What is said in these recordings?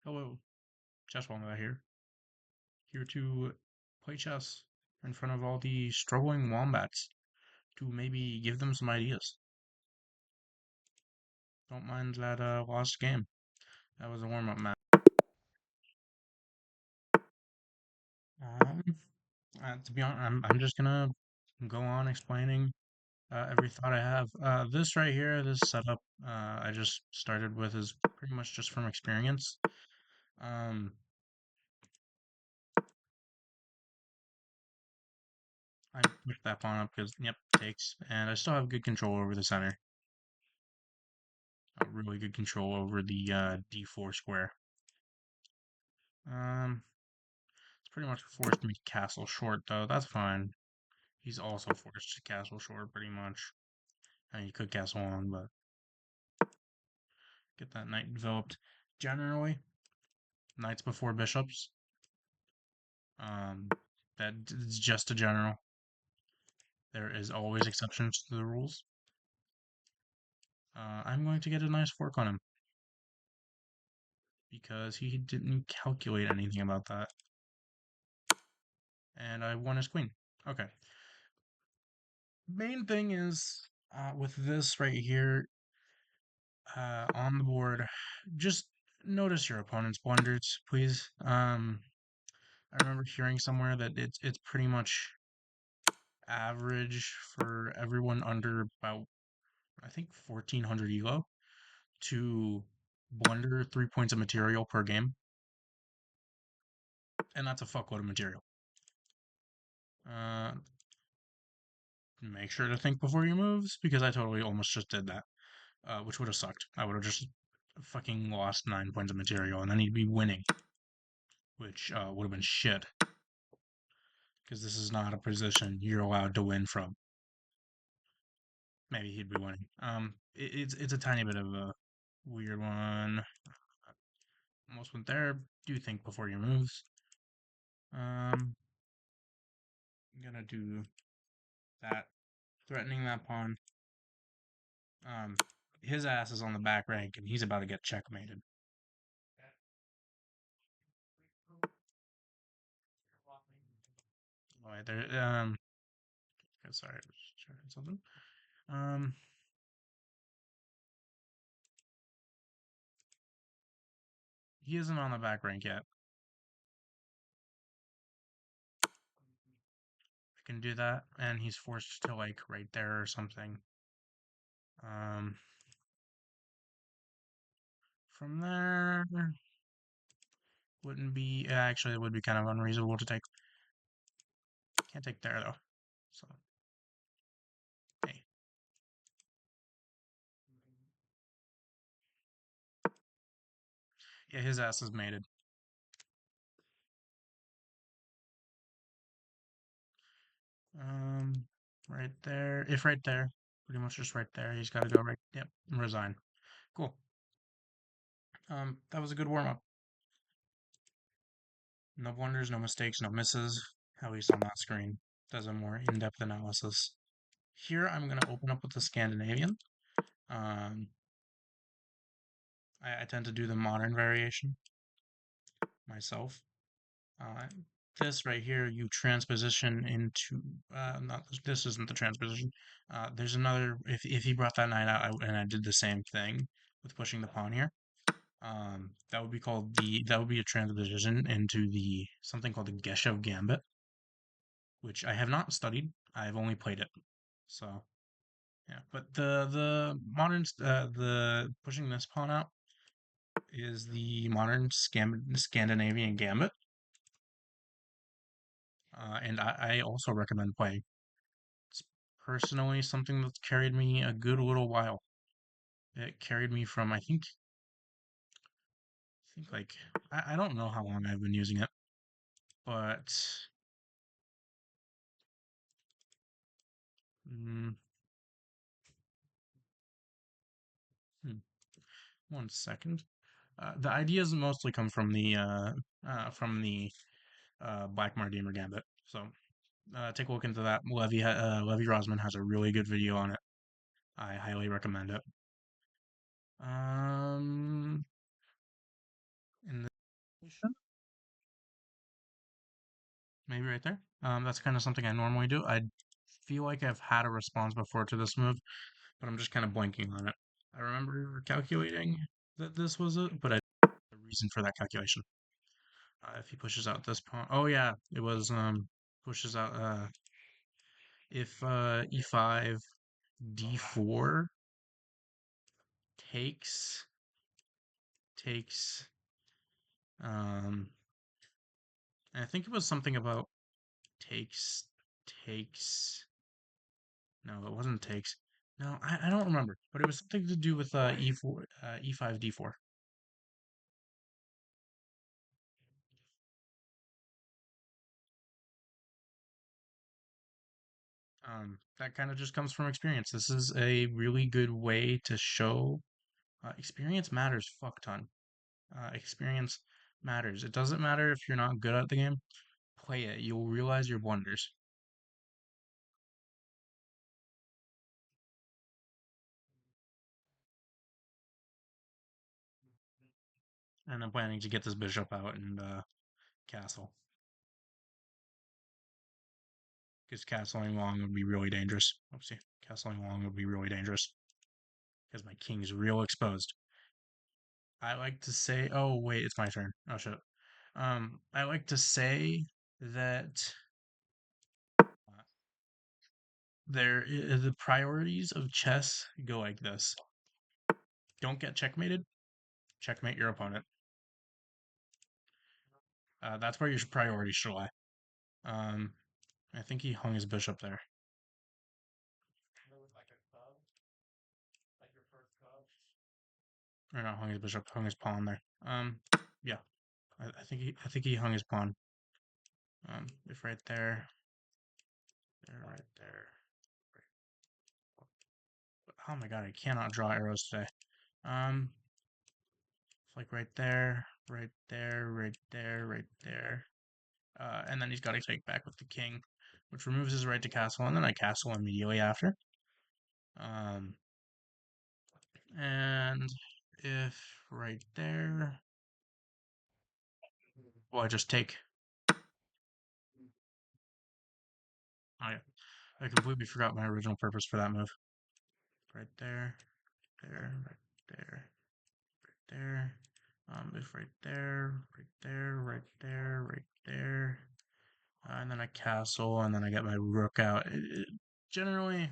Hello, Chess Wombat here to play chess in front of all the struggling Wombats to maybe give them some ideas. Don't mind that lost game. That was a warm-up match. Um, to be honest, I'm just gonna go on explaining every thought I have. This right here, this setup, I just started with is pretty much just from experience. Um, I picked that pawn up because, yep, takes, and I still have good control over the center. Really good control over the d4 square. It's pretty much forced me to castle short, though. That's fine. He's also forced to castle short, pretty much. I mean, he could castle on, but get that knight developed. Generally, knights before bishops. Um, that's just a general. There is always exceptions to the rules. I'm going to get a nice fork on him because he didn't calculate anything about that. And I won his queen. Okay. Main thing is with this right here, on the board, just notice your opponent's blunders, please. I remember hearing somewhere that it's pretty much average for everyone under about I think 1400 elo to blunder 3 points of material per game, and that's a fuckload of material. Uh, Make sure to think before your moves because I totally almost just did that, which would have sucked. I would have just fucking lost 9 points of material, and then he'd be winning, which would have been shit. Because this is not a position you're allowed to win from. Maybe he'd be winning. It's a tiny bit of a weird one. Almost went there. Do think before your moves. I'm gonna do that, threatening that pawn. Um, his ass is on the back rank, and he's about to get checkmated. Oh, wait, there. Sorry, I was checking something. Um, he isn't on the back rank yet. I can do that, and he's forced to like right there or something. Um, from there, wouldn't be actually it would be kind of unreasonable to take. Can't take there though. So hey, yeah, his ass is mated. Um, right there. If right there, pretty much just right there. He's got to go right. Yep, resign. Cool. That was a good warm up. No blunders, no mistakes, no misses. At least on that screen. Does a more in-depth analysis. Here I'm gonna open up with the Scandinavian. Um, I tend to do the modern variation myself. Uh, this right here, you transposition into, not this isn't the transposition. There's another, if he brought that knight out and I did the same thing with pushing the pawn here, that would be called that would be a transposition into the, something called the Geshev Gambit, which I have not studied. I've only played it. So, yeah, but the modern, the pushing this pawn out is the modern Scandinavian Gambit. And I also recommend playing. It's personally something that's carried me a good little while. It carried me from I think like I don't know how long I've been using it, but mm, hmm, 1 second. The ideas mostly come from the Black Mardimer Gambit. So take a look into that. Levy Rosman has a really good video on it. I highly recommend it. Um, in Maybe right there. That's kind of something I normally do. I feel like I've had a response before to this move, but I'm just kind of blanking on it. I remember calculating that this was it, but I the reason for that calculation. If he pushes out this pawn, oh yeah, it was pushes out if e5 d4 takes takes um I think it was something about takes takes no, it wasn't takes. No, I don't remember, but it was something to do with e4 e5 d4. That kind of just comes from experience. This is a really good way to show experience matters fuck ton. Experience matters. It doesn't matter if you're not good at the game. Play it. You'll realize your blunders. And I'm planning to get this bishop out and castle. Because castling long would be really dangerous. Oopsie. Castling long would be really dangerous. Because my king's real exposed. I like to say, oh wait, it's my turn. Oh shit. I like to say that the priorities of chess go like this: don't get checkmated, checkmate your opponent. That's where your priorities should lie. Um, I think he hung his bishop there. Or not hung his bishop, hung his pawn there. Yeah, I think he hung his pawn. If right there, there, right there. Oh my god, I cannot draw arrows today. Um, like right there, right there, right there, right there. And then he's got to take back with the king, which removes his right to castle, and then I castle immediately after. Um, and if right there, well, I just take. Oh yeah, I completely forgot my original purpose for that move. Right there, right there, right there. If right there, right there, right there, right there, and then I castle, and then I get my rook out. Generally,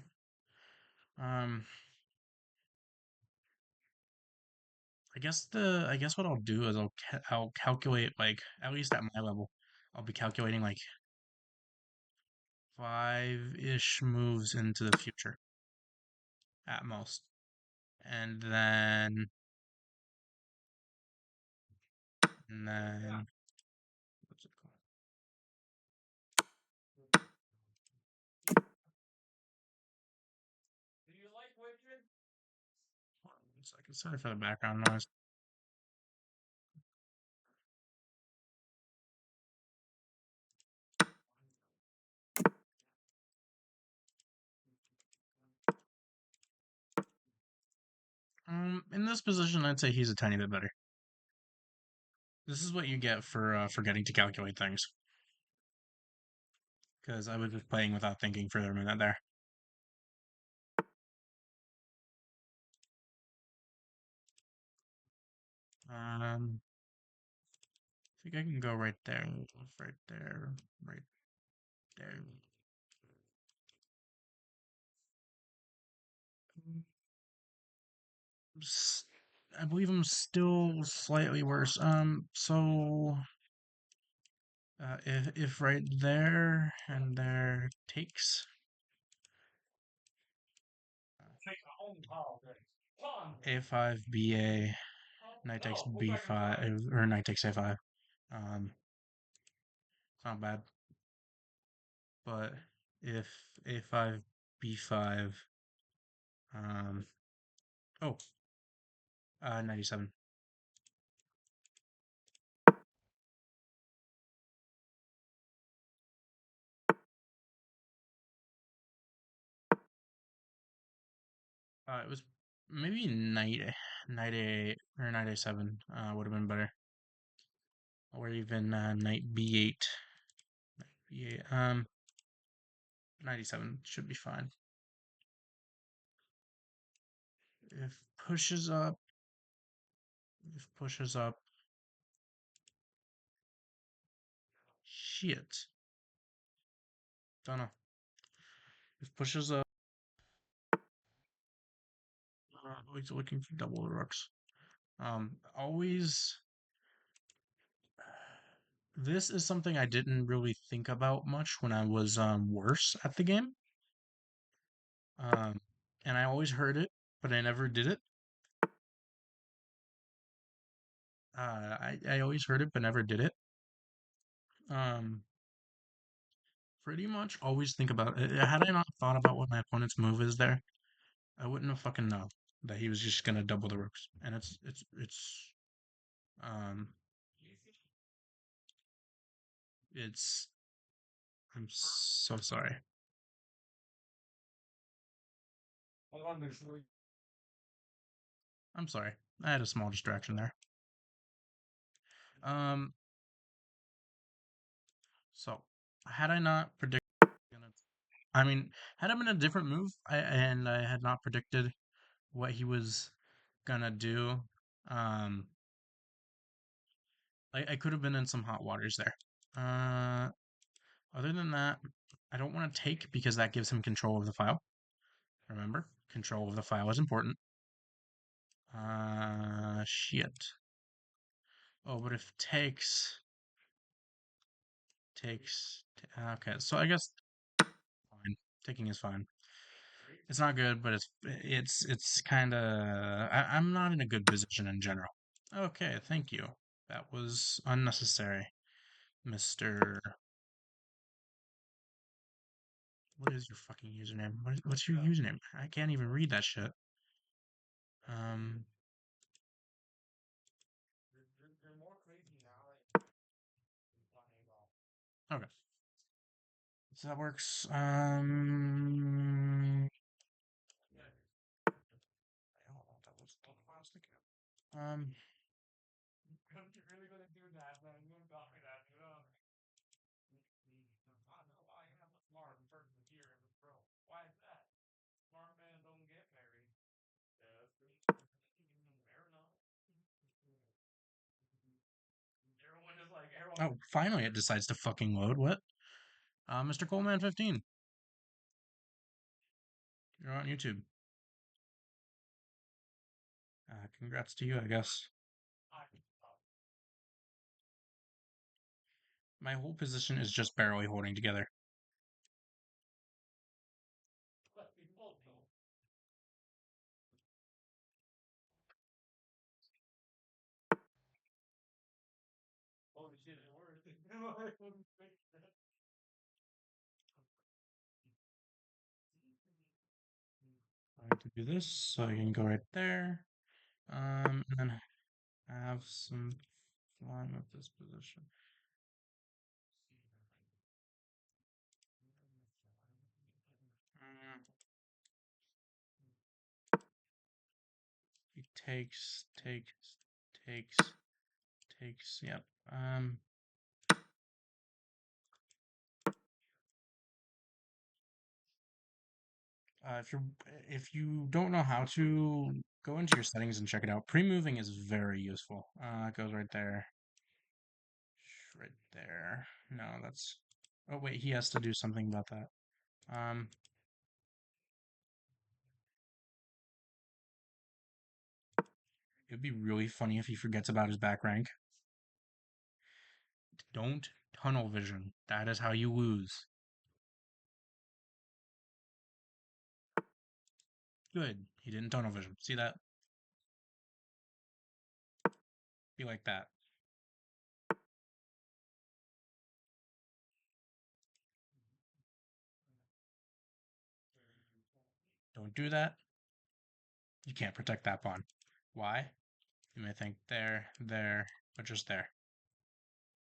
um, I guess what I'll do is I'll calculate like at least at my level, I'll be calculating like five-ish moves into the future at most, and then what's it called? Hold on 1 second. Sorry for the background noise. In this position, I'd say he's a tiny bit better. This is what you get for forgetting to calculate things. Because I was just playing without thinking for a minute there. I think I can go right there, right there, right there. I believe I'm still slightly worse. So if right there and there takes a5 ba knight takes b5 or knight takes a5. It's not bad. But if a5 b5 um oh 97. It was maybe knight a or knight a7 would have been better. or even knight b8. Knight b8. 97 should be fine. If pushes up, if pushes up, shit. Don't know. If pushes up, always looking for double rooks. Always. This is something I didn't really think about much when I was worse at the game. Um, and I always heard it, but I never did it. I always heard it, but never did it. Um, Pretty much always think about it. Had I not thought about what my opponent's move is there, I wouldn't have fucking known that he was just gonna double the rooks. And um it's I'm so sorry. I'm sorry. I had a small distraction there. Um, so had I not predicted, I mean, had it been a different move, and I had not predicted what he was gonna do, um, I could have been in some hot waters there. Uh, Other than that, I don't want to take because that gives him control of the file. Remember, control of the file is important. Shit. Oh, but if takes, okay, so I guess fine. Taking is fine. It's not good, but it's kind of I'm not in a good position in general. Okay, thank you. That was unnecessary, Mister. What is your fucking username? What's your username? I can't even read that shit. Um. Okay, so that works. I don't know what that was. Don't know what I was thinking of. Oh, finally it decides to fucking load. What? Mr. Coleman 15. You're on YouTube. Congrats to you, I guess. My whole position is just barely holding together. I can do this, so you can go right there. And then have some fun with this position. Mm, he takes. Yep. If you don't know how to, go into your settings and check it out. Pre-moving is very useful. It goes right there. Right there. No, that's. Oh wait, he has to do something about that. Um, It'd be really funny if he forgets about his back rank. Don't tunnel vision. That is how you lose. Good. He didn't tunnel vision. See that? Be like that. Don't do that. You can't protect that pawn. Why? You may think there, but just there.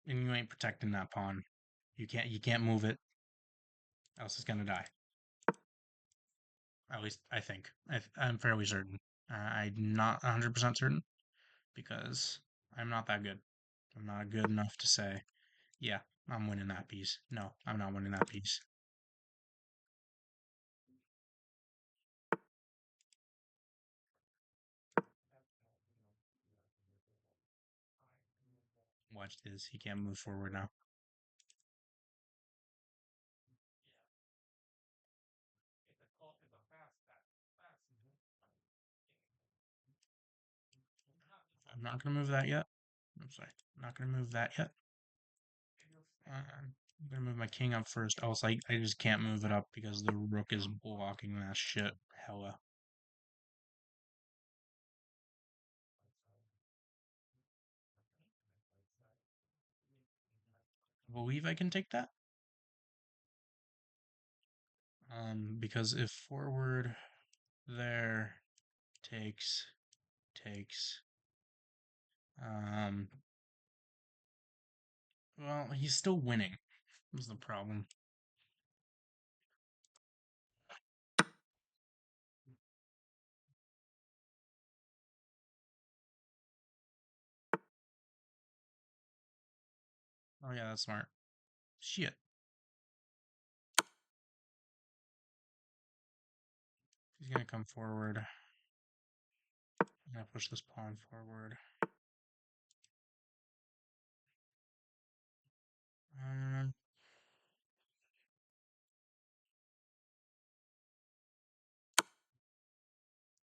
And you ain't protecting that pawn. You can't move it, else it's gonna die. At least I think. I'm fairly certain. I'm not 100% certain because I'm not that good. I'm not good enough to say, yeah, I'm winning that piece. No, I'm not winning that piece. Watch this. He can't move forward now. I'm not going to move that yet. I'm sorry. I'm not going to move that yet. I'm going to move my king up first. Else, I just can't move it up because the rook is blocking that shit. Hella. I believe I can take that. Because if forward there takes, um, well, he's still winning. Is the problem. Oh yeah, that's smart. Shit. He's gonna come forward. I'm gonna push this pawn forward. Um,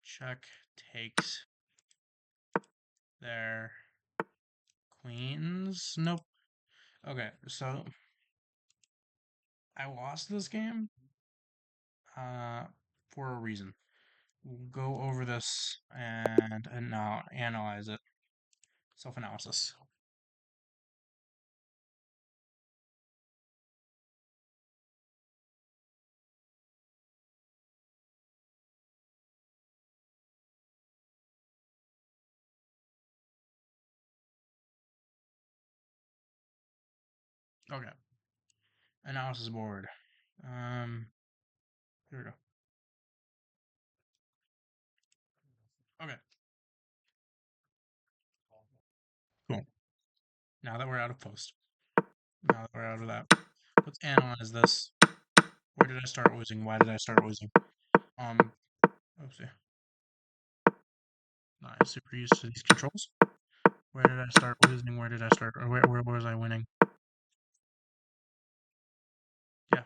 check takes their queens. Nope. Okay, so I lost this game uh, for a reason. We'll go over this and now analyze it. Self-analysis. Okay. Analysis board. Um, here we go. Okay. Cool. Now that we're out of post. Now that we're out of that, let's analyze this. Where did I start losing? Why did I start losing? Oopsie. Not super used to these controls. Where did I start losing? Where did I start? Or where was I winning? Yeah.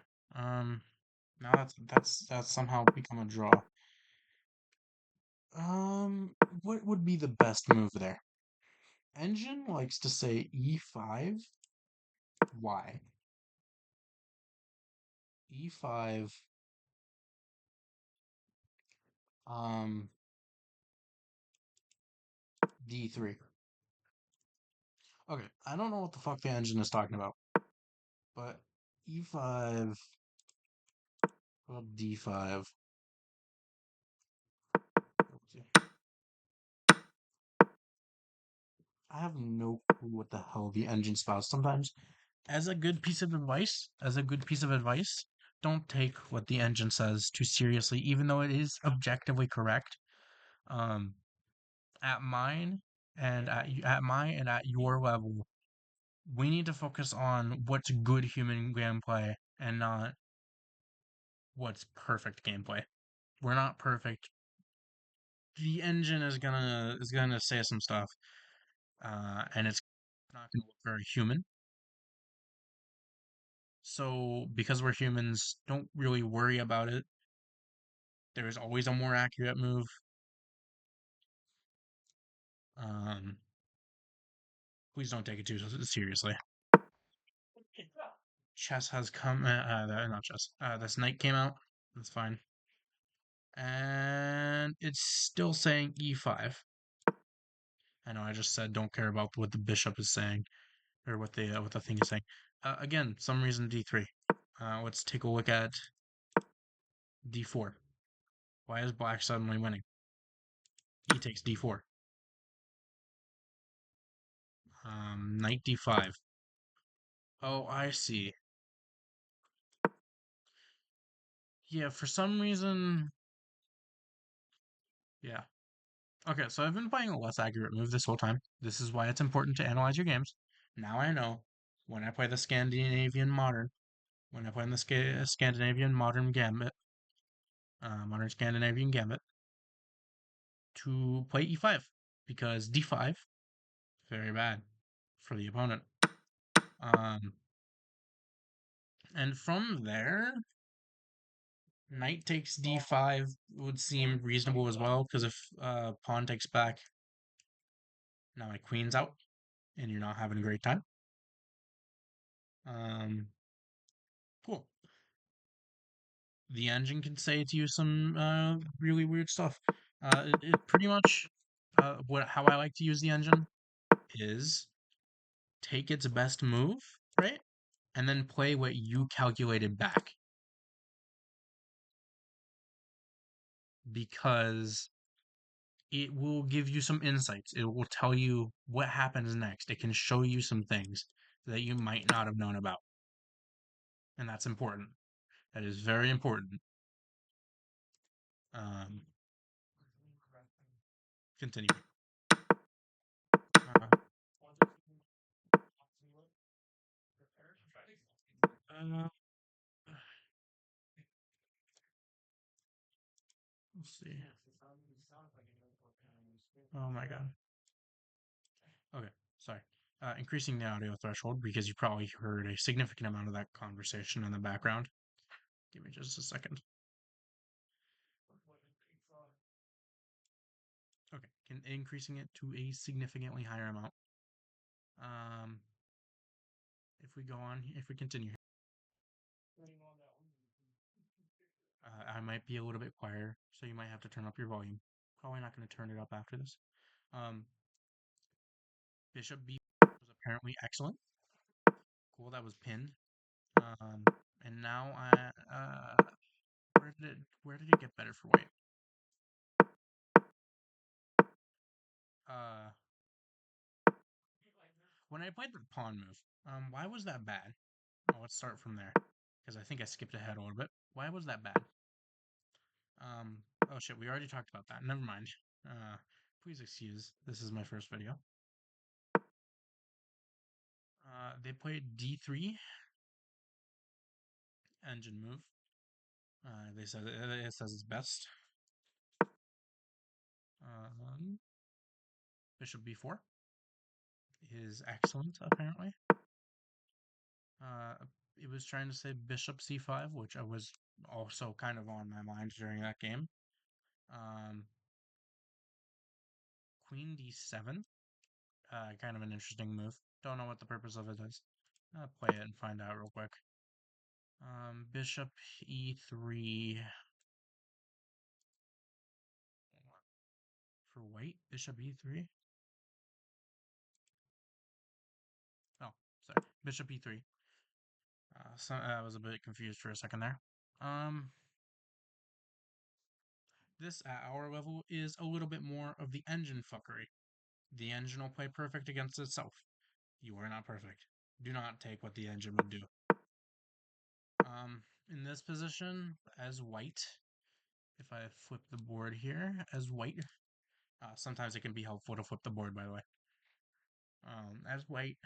Now that's somehow become a draw. What would be the best move there? Engine likes to say E5. Why? E5. Um, D3. Okay, I don't know what the fuck the engine is talking about, but E5, well, D5. I have no clue what the hell the engine spouts sometimes. As a good piece of advice, don't take what the engine says too seriously, even though it is objectively correct. Um, at mine at my and at your level, we need to focus on what's good human gameplay and not what's perfect gameplay. We're not perfect. The engine is gonna say some stuff, and it's not gonna look very human. So because we're humans, don't really worry about it. There is always a more accurate move. Um, please don't take it too seriously. Chess has come. Not chess. This knight came out. That's fine. And it's still saying e5. I know I just said don't care about what the bishop is saying or what the thing is saying. Again, some reason d3. Let's take a look at d4. Why is black suddenly winning? E takes d4. Knight d5. Oh, I see. Yeah, for some reason. Yeah. Okay, so I've been playing a less accurate move this whole time. This is why it's important to analyze your games. Now I know when I play the Scandinavian Modern, when I play in the Scandinavian Modern Gambit, Modern Scandinavian Gambit, to play e5 because d5 very bad for the opponent. Um, and from there, knight takes d5 would seem reasonable as well because if pawn takes back, now my queen's out and you're not having a great time. Um, cool. The engine can say to you some really weird stuff. It pretty much what how I like to use the engine is take its best move, right? And then play what you calculated back. Because it will give you some insights. It will tell you what happens next. It can show you some things that you might not have known about. And that's important. That is very important. Um, continue. Uh, uh, let's see. Oh my god. Okay, sorry. Increasing the audio threshold because you probably heard a significant amount of that conversation in the background. Give me just a second. Okay, increasing it to a significantly higher amount. Um, if we go on, if we continue, I might be a little bit quieter, so you might have to turn up your volume. Probably not going to turn it up after this. Um, Bishop B was apparently excellent. Cool, that was pinned. And now where did it get better for white? Uh, when I played the pawn move, why was that bad? Well, let's start from there, because I think I skipped ahead a little bit. Why was that bad? Um, oh shit, we already talked about that. Never mind. Please excuse. This is my first video. They played d3 engine move. They said it says it's best. Um, Bishop b4 is excellent apparently. Uh, it was trying to say Bishop c5, which I was also kind of on my mind during that game. Um, Queen d7, kind of an interesting move. Don't know what the purpose of it is. I'll play it and find out real quick. Bishop e3 for white. Bishop e3. Oh, sorry. Bishop e3. I was a bit confused for a second there. This at our level is a little bit more of the engine fuckery. The engine will play perfect against itself. You are not perfect. Do not take what the engine would do. In this position, as white, if I flip the board here as white, sometimes it can be helpful to flip the board, by the way. As white,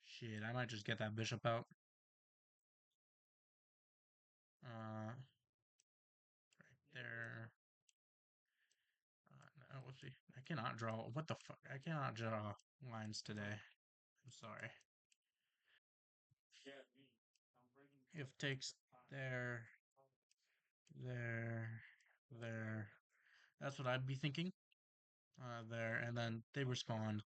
shit, I might just get that bishop out. Right there. No, let's see. I cannot draw. What the fuck? I cannot draw lines today. I'm sorry. If takes there, there, there. That's what I'd be thinking. There, and then they respond.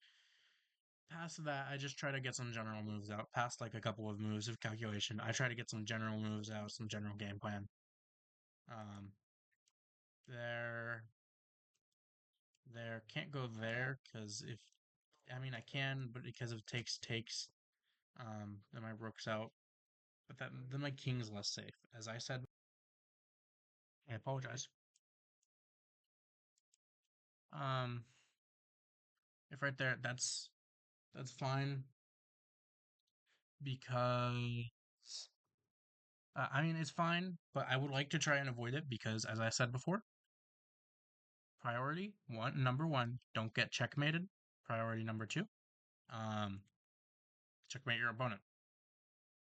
Past that, I just try to get some general moves out. Past like a couple of moves of calculation, I try to get some general moves out, some general game plan. Um, there, there can't go there because if I mean I can, but because of takes, then my rook's out. But that then my king's less safe. As I said, I apologize. Um, if right there, that's fine because I mean it's fine, but I would like to try and avoid it because, as I said before, priority one, number one, don't get checkmated. priority number two. Um, checkmate your opponent.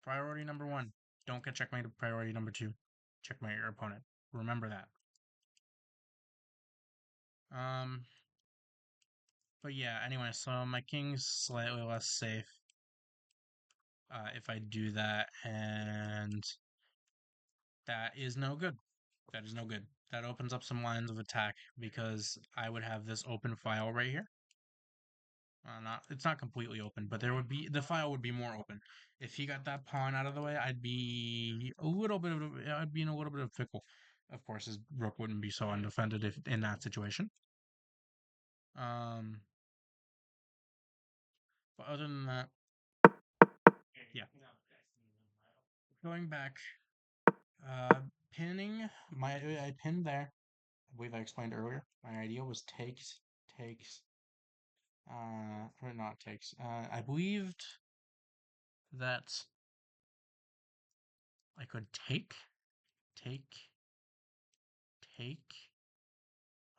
Priority number one. Don't get checkmated. Priority number two. Checkmate your opponent. Remember that. Um, but yeah. Anyway, so my king's slightly less safe. If I do that, and that is no good. That is no good. That opens up some lines of attack because I would have this open file right here. Not it's not completely open, but there would be the file would be more open. If he got that pawn out of the way, I'd be in a little bit of pickle. Of course, his rook wouldn't be so undefended if in that situation. Um, but other than that, yeah. Going back, pinning I pinned there. I believe I explained earlier. My idea was takes, or not takes. I believed that I could take, take.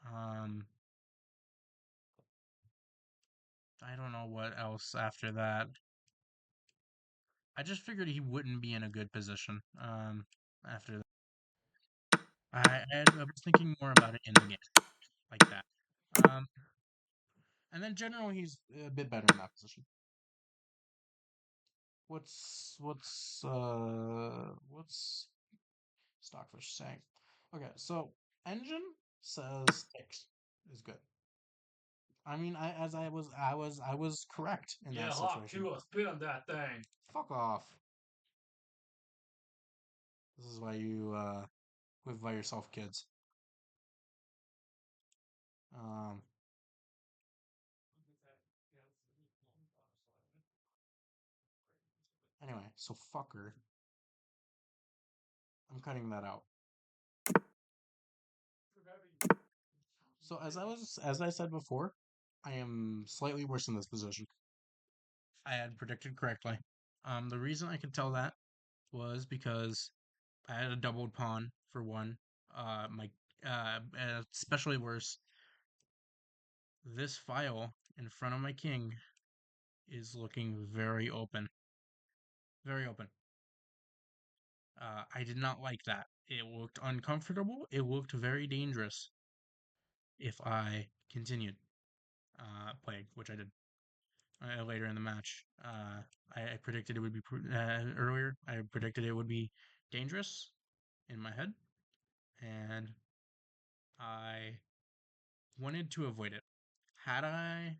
Um, I don't know what else after that. I just figured he wouldn't be in a good position. After that, I was thinking more about it in the game, like that. Um, and then generally he's a bit better in that position. What's Stockfish saying? Okay, so engine says takes is good. I mean, I was correct in that situation. spin that thing. Fuck off. This is why you live by yourself, kids. Um. Anyway, so fucker. I'm cutting that out. So as I said before, I am slightly worse in this position. I had predicted correctly. The reason I could tell that was because I had a doubled pawn for one. My especially worse. This file in front of my king is looking very open. Very open. I did not like that. It looked uncomfortable. It looked very dangerous if I continued playing, which I did later in the match. I predicted it would be earlier. I predicted it would be dangerous in my head, and I wanted to avoid it. Had I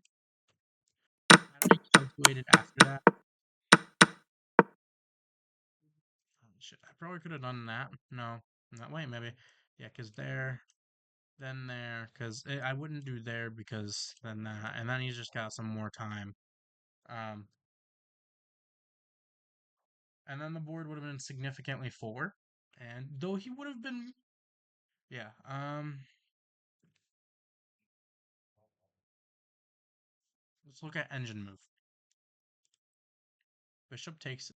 calculated after that, shit, I probably could have done that. No, not wait, maybe, yeah, because there, then there, because I wouldn't do there because then that, and then he's just got some more time. Um, and then the board would have been significantly fuller, and though he would have been, yeah. Let's look at engine move. Bishop takes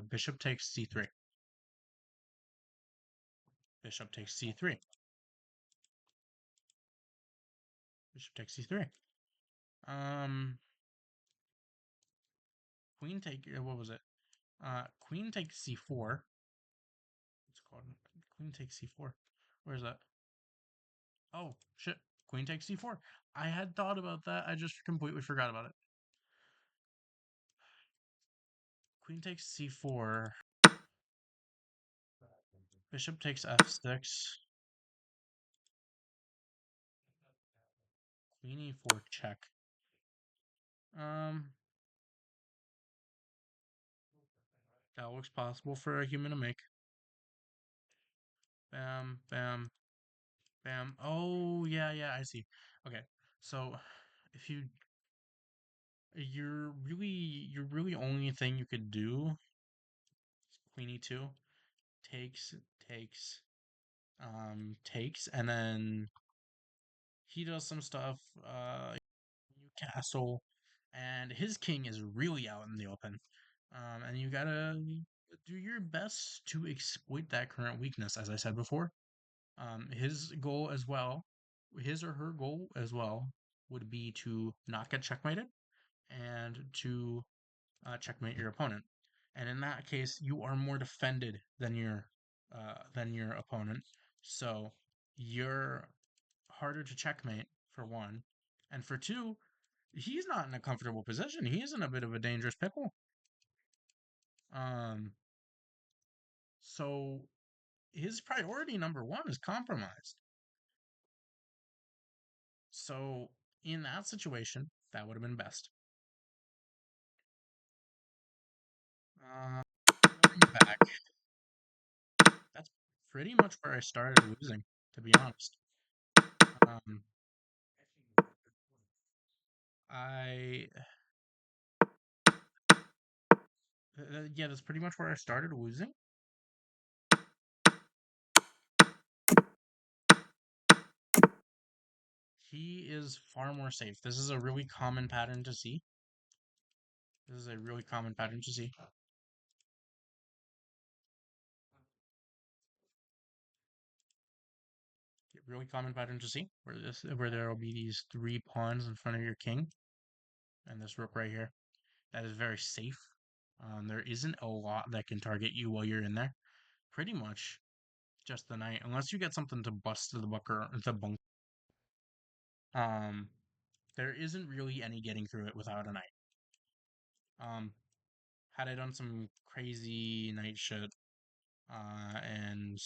bishop takes c3. Bishop takes c3. Bishop takes c3. Um, queen take what was it? Queen takes c4. What's it called? Queen takes c4. Where's that? Oh shit! Queen takes c4. I had thought about that. I just completely forgot about it. Queen takes c4. Bishop takes f6. Queen e4 check. Um, that looks possible for a human to make. Bam, bam, bam. Oh, yeah, yeah, I see. Okay. So, if your really only thing you could do Queen e2 takes takes takes, and then he does some stuff you castle, and his king is really out in the open. And you gotta do your best to exploit that current weakness, as I said before. His goal as well his or her goal as well would be to not get checkmated and to checkmate your opponent. And in that case, you are more defended than your opponent. So you're harder to checkmate for one, and for two, he's not in a comfortable position. He's in a bit of a dangerous pickle. Um, so his priority number one is compromised. So in that situation, that would have been best. Uh, Going back, that's pretty much where I started losing, to be honest. Um, I yeah, that's pretty much where I started losing. He is far more safe. This is a really common pattern to see. This is a really common pattern to see. Really common pattern to see where there will be these three pawns in front of your king and this rook right here. That is very safe. There isn't a lot that can target you while you're in there. Pretty much just the knight, unless you get something to bust the bunker, the bunk. Um, there isn't really any getting through it without a knight. Um, had I done some crazy knight shit, and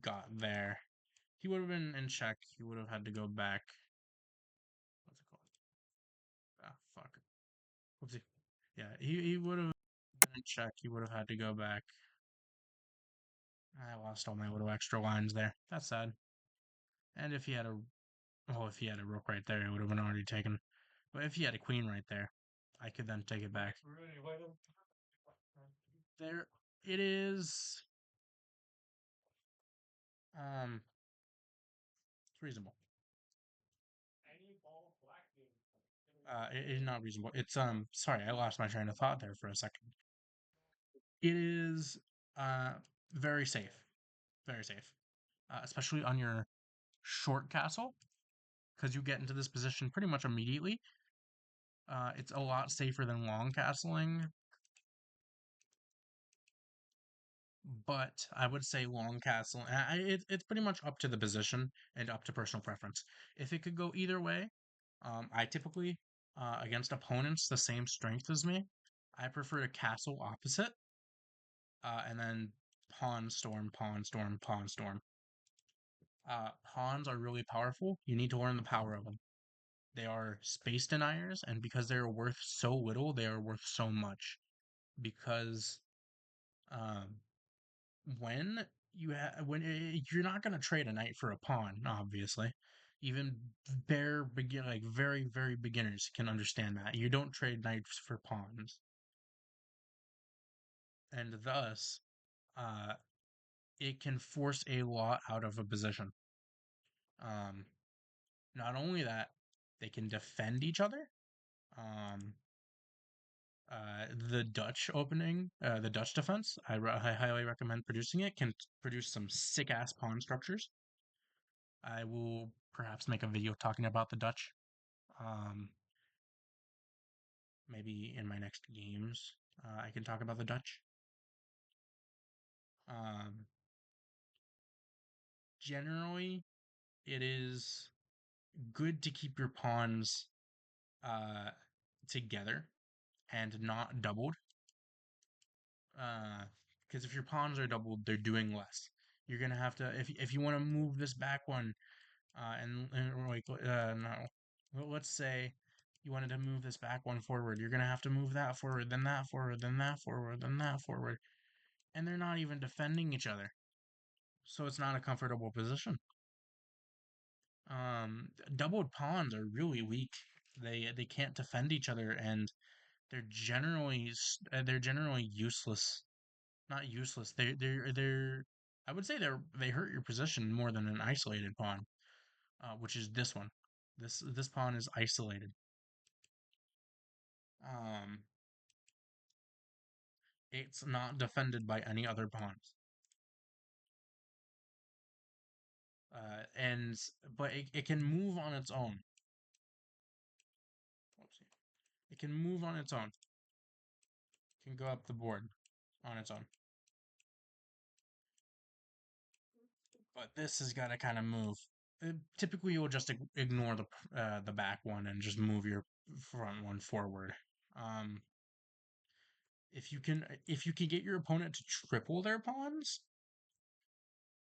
got there, he would have been in check. He would have had to go back. What's it called? Ah, fuck. Whoopsie. Yeah, he would have been in check. He would have had to go back. I lost all my little extra lines there. That's sad. And if he had a, well, if he had a rook right there, it would have been already taken. But if he had a queen right there, I could then take it back. There, it is. It's reasonable. It is not reasonable. It's Sorry, I lost my train of thought there for a second. It is uh very safe, very safe, especially on your short castle because you get into this position pretty much immediately. It's a lot safer than long castling, but I would say long castle. It's pretty much up to the position and up to personal preference. If it could go either way, I typically against opponents the same strength as me, I prefer to castle opposite, and then pawn storm, pawn storm, pawn storm. Pawns are really powerful. You need to learn the power of them. They are space deniers, and because they are worth so little, they are worth so much. Because um, you're not gonna trade a knight for a pawn, obviously. Even like very beginners can understand that. You don't trade knights for pawns, and thus, uh, it can force a lot out of a position. Um, Not only that, they can defend each other. Um, the Dutch opening, the Dutch defense, I highly recommend producing it. Can produce some sick ass pawn structures. I will perhaps make a video talking about the Dutch. Um, Maybe in my next games, I can talk about the Dutch. Um, Generally, it is good to keep your pawns uh, together and not doubled. Because if your pawns are doubled, they're doing less. You're gonna have to if you want to move this back one, and like no, well, let's say you wanted to move this back one forward. You're gonna have to move that forward, then that forward, then that forward, then that forward, and they're not even defending each other, so it's not a comfortable position. Doubled pawns are really weak. They can't defend each other, and they're generally useless. Not useless. They're I would say they hurt your position more than an isolated pawn, which is this one. This pawn is isolated. Um, it's not defended by any other pawns. And but it can move on its own. Whoopsie. It can move on its own. It can go up the board on its own. But this has got to kind of move. Typically, you'll just ignore the back one and just move your front one forward. Um, if you can get your opponent to triple their pawns,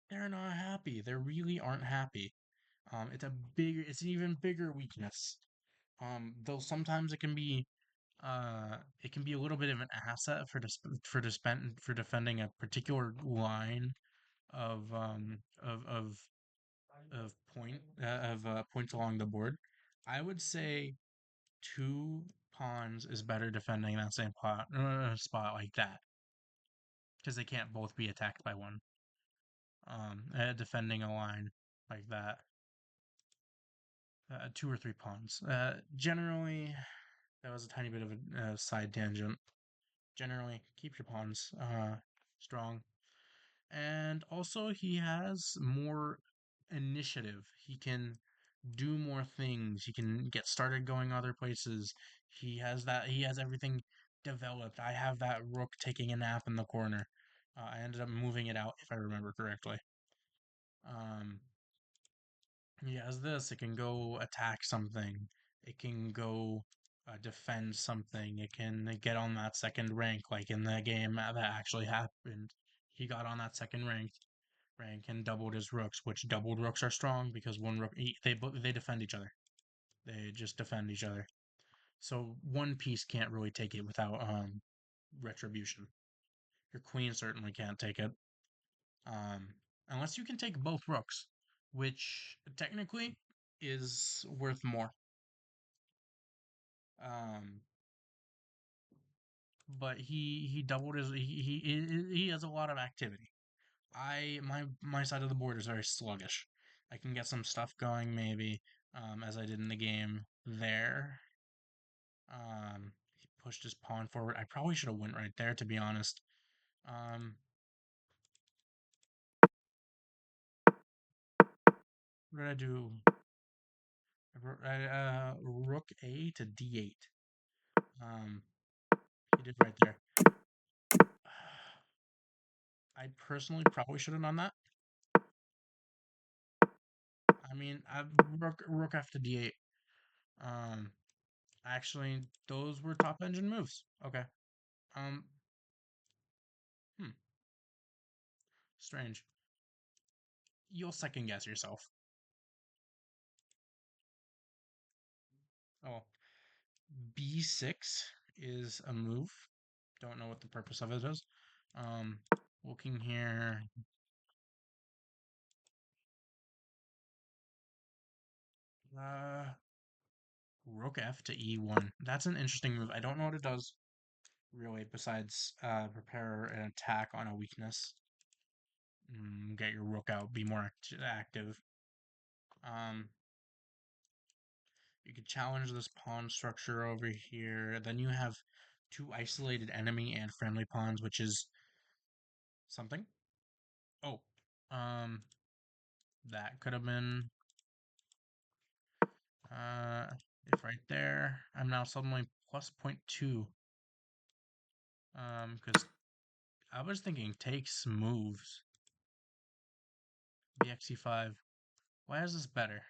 they're not happy. They really aren't happy. It's an even bigger weakness. Though sometimes it can be a little bit of an asset for defending a particular line of points along the board. I would say two pawns is better defending that same spot like that because they can't both be attacked by one. Defending a line like that, two or three pawns. Generally, that was a tiny bit of a side tangent. Generally, keep your pawns strong. And also, he has more initiative. He can do more things. He can get started going other places. He has everything developed. I have that rook taking a nap in the corner. I ended up moving it out if I remember correctly. Um, he has this. It can go attack something. It can go defend something. It can get on that second rank, like in the game that actually happened. He got on that second rank and doubled his rooks, which doubled rooks are strong because one rook they defend each other. They just defend each other. So one piece can't really take it without retribution. Your queen certainly can't take it. Um, Unless you can take both rooks, which technically is worth more. Um, but he doubled his he has a lot of activity. My side of the board is very sluggish. I can get some stuff going maybe, as I did in the game there. He pushed his pawn forward. I probably should have went right there to be honest. Um, what did I do? Rook A to D8. Um, he did right there. I personally probably should have done that. I mean, rook F to D8. Um, Actually, those were top engine moves. Okay. Um, hmm, Strange. You'll second guess yourself. Oh, B6 is a move. Don't know what the purpose of it is. Um, Looking here. Uh, Rook F to E1. That's an interesting move. I don't know what it does, really, besides prepare an attack on a weakness. Get your rook out, be more active. Um, you could challenge this pawn structure over here. Then you have two isolated enemy and friendly pawns, which is something. Oh, um, that could have been if right there. I'm now suddenly plus 0.2. Because I was thinking takes moves. BXC5. Why is this better?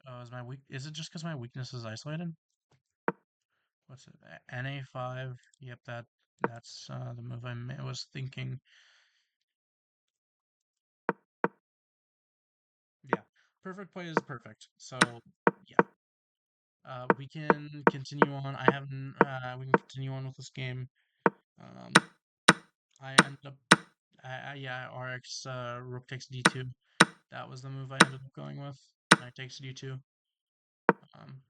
Oh, is my weak? Is it just because my weakness is isolated? What's it? NA5. Yep, that's the move I was thinking. Yeah, perfect play is perfect. So yeah, we can continue on. We can continue on with this game. Um, I ended up. Yeah, RX rook takes d2. That was the move I ended up going with. Knight takes d2. Um,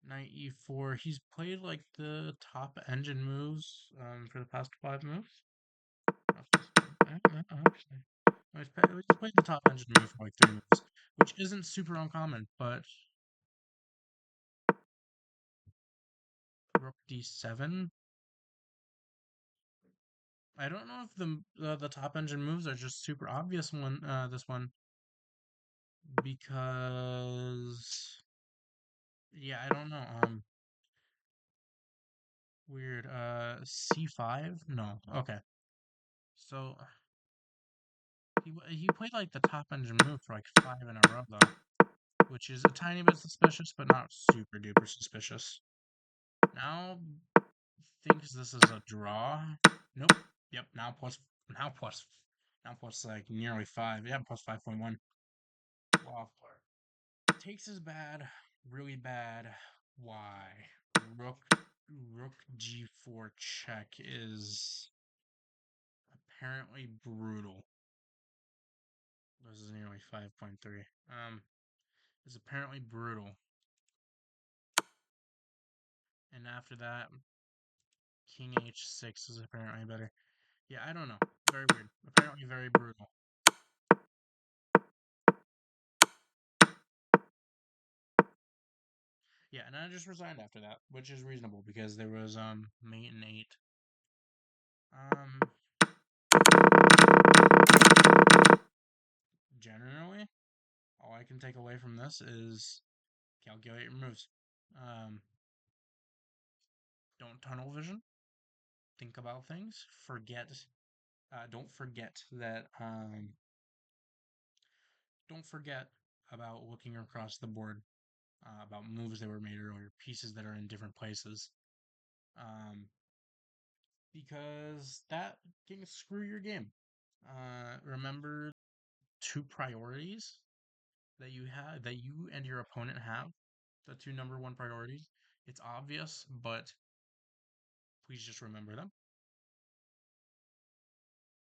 Knight e4. He's played like the top engine moves for the past 5 moves. Actually, he's played the top engine move for like 3 moves, which isn't super uncommon. But rook d7. I don't know if the top engine moves are just super obvious this one because yeah, I don't know. Weird. C5? No. Okay. So he played like the top engine move for like five in a row though, which is a tiny bit suspicious, but not super duper suspicious. Now thinks this is a draw. Nope. Yep. Now plus now plus like nearly five. Yeah, plus 5.1. Wow. Takes is bad, really bad. Why? Rook Rook G4 check is apparently brutal. This is nearly 5.3. Is apparently brutal. And after that, King H6 is apparently better. Yeah, I don't know. Very weird. Apparently very brutal. Yeah, and I just resigned after that, which is reasonable because there was mate and eight. Um Generally, all I can take away from this is calculate your moves. Um don't tunnel vision. Think about things. Don't forget that don't forget about looking across the board, about moves that were made earlier, pieces that are in different places. Um because that can screw your game. Remember two priorities that you and your opponent have, the two number one priorities. It's obvious, but please just remember them.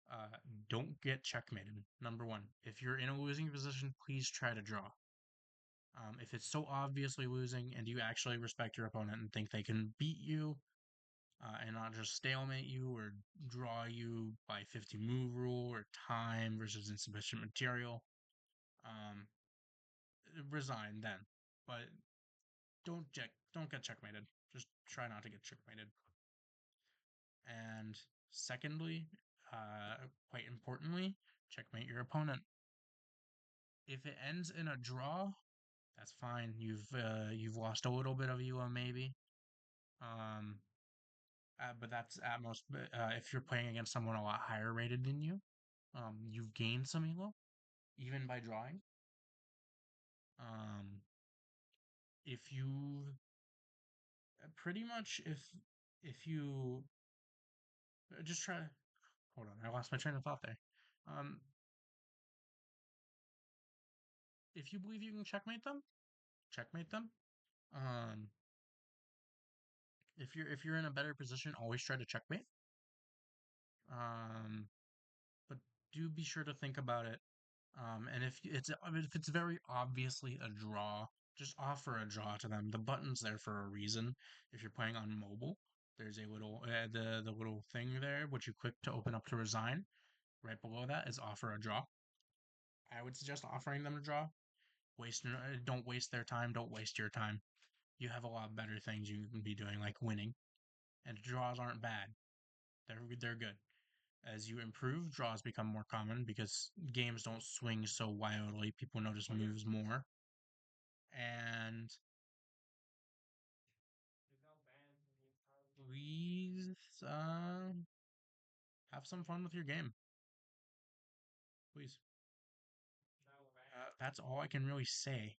Uh, don't get checkmated. Number one, if you're in a losing position, please try to draw. If it's so obviously losing and you actually respect your opponent and think they can beat you, and not just stalemate you or draw you by 50 move rule or time versus insufficient material, um, resign then. But don't get checkmated. Just try not to get checkmated. And secondly, quite importantly, checkmate your opponent. If it ends in a draw, that's fine. You've lost a little bit of ELO maybe. Um, but that's at most. If you're playing against someone a lot higher rated than you, you've gained some ELO even by drawing. Um, if you pretty much if you just try. Hold on, I lost my train of thought there. Um, if you believe you can checkmate them, checkmate them. Um, if you're in a better position, always try to checkmate. Um, but do be sure to think about it. And if it's very obviously a draw, just offer a draw to them. The button's there for a reason. If you're playing on mobile, there's a little the little thing there which you click to open up to resign. Right below that is offer a draw. I would suggest offering them a draw. Don't waste their time. Don't waste your time. You have a lot better things you can be doing, like winning. And draws aren't bad. They're good. As you improve, draws become more common because games don't swing so wildly. People notice moves more. And please have some fun with your game. Please. That's all I can really say.